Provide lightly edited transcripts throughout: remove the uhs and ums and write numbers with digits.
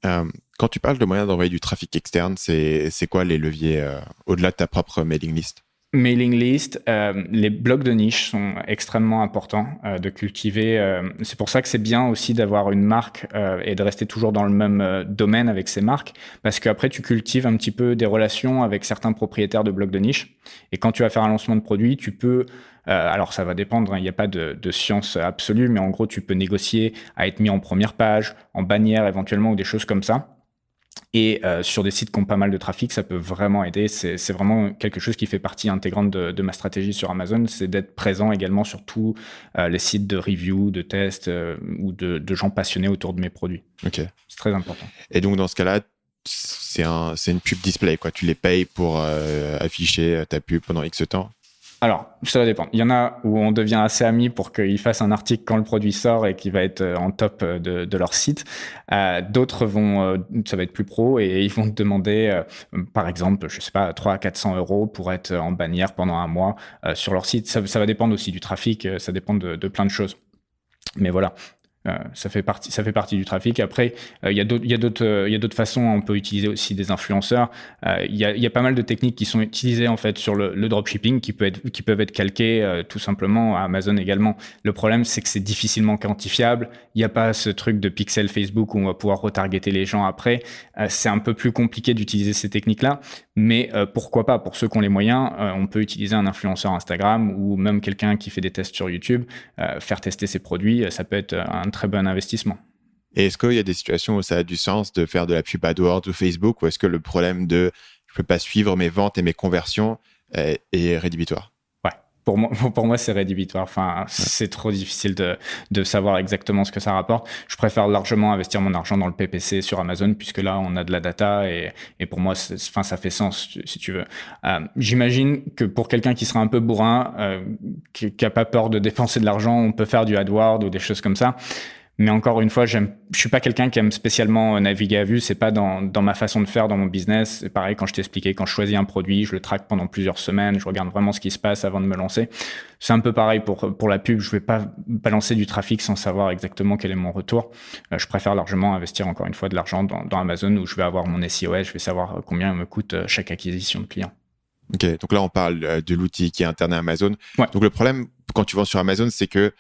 Euh, Quand tu parles de moyens d'envoyer du trafic externe, c'est quoi les leviers au-delà de ta propre mailing list? Mailing list, les blogs de niche sont extrêmement importants de cultiver. C'est pour ça que c'est bien aussi d'avoir une marque et de rester toujours dans le même domaine avec ces marques, parce qu'après tu cultives un petit peu des relations avec certains propriétaires de blogs de niche. Et quand tu vas faire un lancement de produit, tu peux, alors ça va dépendre, hein, il n'y a pas de science absolue, mais en gros tu peux négocier à être mis en première page, en bannière éventuellement ou des choses comme ça. Et sur des sites qui ont pas mal de trafic, ça peut vraiment aider. C'est vraiment quelque chose qui fait partie intégrante de ma stratégie sur Amazon, c'est d'être présent également sur tous les sites de review, de tests ou de gens passionnés autour de mes produits. Ok. C'est très important. Et donc, dans ce cas-là, c'est une pub display, quoi. Tu les payes pour afficher ta pub pendant X temps. Alors, ça dépend. Il y en a où on devient assez amis pour qu'ils fassent un article quand le produit sort et qui va être en top de leur site. D'autres ça va être plus pro et ils vont te demander, par exemple, je sais pas, 300 à 400 euros pour être en bannière pendant un mois sur leur site. Ça va dépendre aussi du trafic, ça dépend de plein de choses. Mais voilà. Ça fait partie du trafic. Après, il y a d'autres façons. On peut utiliser aussi des influenceurs. Il y a pas mal de techniques qui sont utilisées en fait sur le dropshipping qui peuvent être calquées tout simplement à Amazon également. Le problème, c'est que c'est difficilement quantifiable. Il n'y a pas ce truc de pixel Facebook où on va pouvoir retargeter les gens après. C'est un peu plus compliqué d'utiliser ces techniques-là. Mais pourquoi pas, pour ceux qui ont les moyens, on peut utiliser un influenceur Instagram ou même quelqu'un qui fait des tests sur YouTube, faire tester ses produits, ça peut être un très bon investissement. Et est-ce qu'il y a des situations où ça a du sens de faire de la pub AdWords ou Facebook, ou est-ce que le problème de je peux pas suivre mes ventes et mes conversions est rédhibitoire? Ouais. Pour moi, c'est rédhibitoire. Enfin, Ouais. c'est trop difficile de savoir exactement ce que ça rapporte. Je préfère largement investir mon argent dans le PPC sur Amazon, puisque là, on a de la data et pour moi, enfin, ça fait sens, si tu veux. J'imagine que pour quelqu'un qui sera un peu bourrin, qui a pas peur de dépenser de l'argent, on peut faire du AdWords ou des choses comme ça. Mais encore une fois, je suis pas quelqu'un qui aime spécialement naviguer à vue. C'est pas dans ma façon de faire dans mon business. C'est pareil quand je t'expliquais, quand je choisis un produit, je le traque pendant plusieurs semaines. Je regarde vraiment ce qui se passe avant de me lancer. C'est un peu pareil pour la pub. Je vais pas balancer du trafic sans savoir exactement quel est mon retour. Je préfère largement investir encore une fois de l'argent dans Amazon où je vais avoir mon SEO. Je vais savoir combien me coûte chaque acquisition de client. Ok, donc là, on parle de l'outil qui est interne à Amazon. Ouais. Donc le problème, quand tu vends sur Amazon, c'est que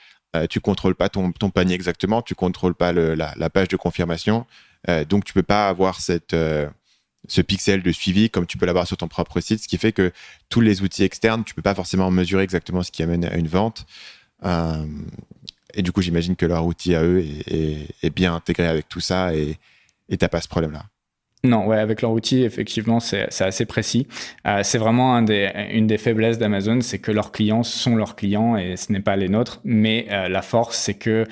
tu contrôles pas ton panier exactement, tu contrôles pas la page de confirmation, donc tu peux pas avoir ce pixel de suivi comme tu peux l'avoir sur ton propre site, ce qui fait que tous les outils externes, tu peux pas forcément mesurer exactement ce qui amène à une vente. Euh, et du coup, j'imagine que leur outil à eux est bien intégré avec tout ça et t'as pas ce problème-là. Non, ouais, avec leur outil, effectivement, c'est assez précis. C'est vraiment une des faiblesses d'Amazon, c'est que leurs clients sont leurs clients et ce n'est pas les nôtres. Mais la force, c'est que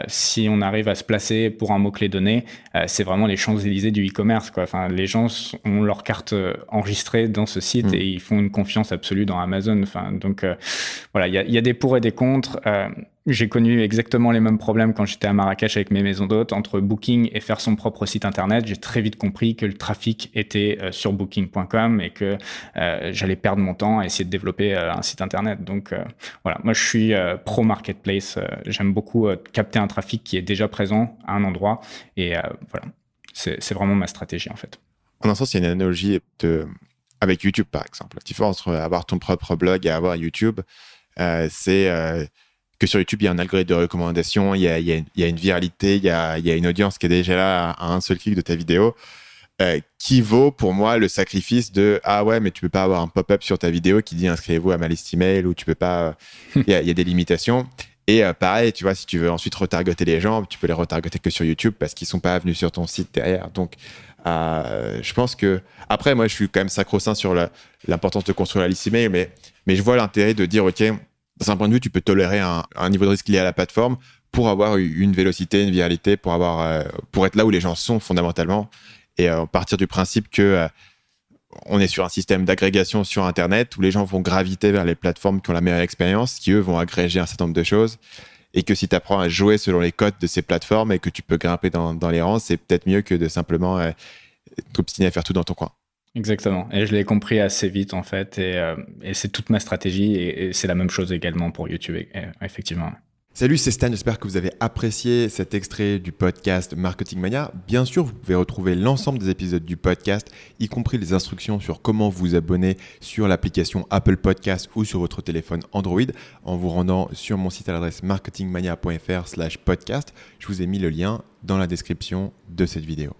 si on arrive à se placer pour un mot-clé donné, c'est vraiment les Champs-Élysées du e-commerce, quoi. Enfin, les gens ont leur carte enregistrée dans ce site et ils font une confiance absolue dans Amazon. Enfin, donc voilà, il y a des pour et des contre. J'ai connu exactement les mêmes problèmes quand j'étais à Marrakech avec mes maisons d'hôtes. Entre Booking et faire son propre site internet, j'ai très vite compris que le trafic était sur booking.com et que j'allais perdre mon temps à essayer de développer un site internet. Donc voilà, moi je suis pro marketplace. J'aime beaucoup capter un trafic qui est déjà présent à un endroit et voilà, c'est vraiment ma stratégie en fait. En un sens, il y a une analogie avec YouTube, par exemple. La différence entre avoir ton propre blog et avoir YouTube, c'est que sur YouTube, il y a un algorithme de recommandation, il y a une viralité, il y a une audience qui est déjà là à un seul clic de ta vidéo, qui vaut pour moi le sacrifice de « Ah ouais, mais tu peux pas avoir un pop-up sur ta vidéo qui dit inscrivez-vous à ma liste email » ou tu peux pas... Il y a des limitations. Et pareil, tu vois, si tu veux ensuite retargeter les gens, tu peux les retargeter que sur YouTube parce qu'ils sont pas venus sur ton site derrière. Donc, je pense que... Après, moi, je suis quand même sacro-saint sur l'importance de construire la liste email, mais je vois l'intérêt de dire, OK, dans un point de vue, tu peux tolérer un niveau de risque lié à la plateforme pour avoir une vélocité, une viralité, pour être là où les gens sont fondamentalement. Et partir du principe que on est sur un système d'agrégation sur Internet où les gens vont graviter vers les plateformes qui ont la meilleure expérience, qui eux vont agréger un certain nombre de choses. Et que si tu apprends à jouer selon les codes de ces plateformes et que tu peux grimper dans les rangs, c'est peut-être mieux que de simplement t'obstiner à faire tout dans ton coin. Exactement. Et je l'ai compris assez vite en fait et c'est toute ma stratégie et c'est la même chose également pour YouTube, effectivement. Salut, c'est Stan, j'espère que vous avez apprécié cet extrait du podcast Marketing Mania. Bien sûr, vous pouvez retrouver l'ensemble des épisodes du podcast, y compris les instructions sur comment vous abonner sur l'application Apple Podcast ou sur votre téléphone Android en vous rendant sur mon site à l'adresse marketingmania.fr/podcast. Je vous ai mis le lien dans la description de cette vidéo.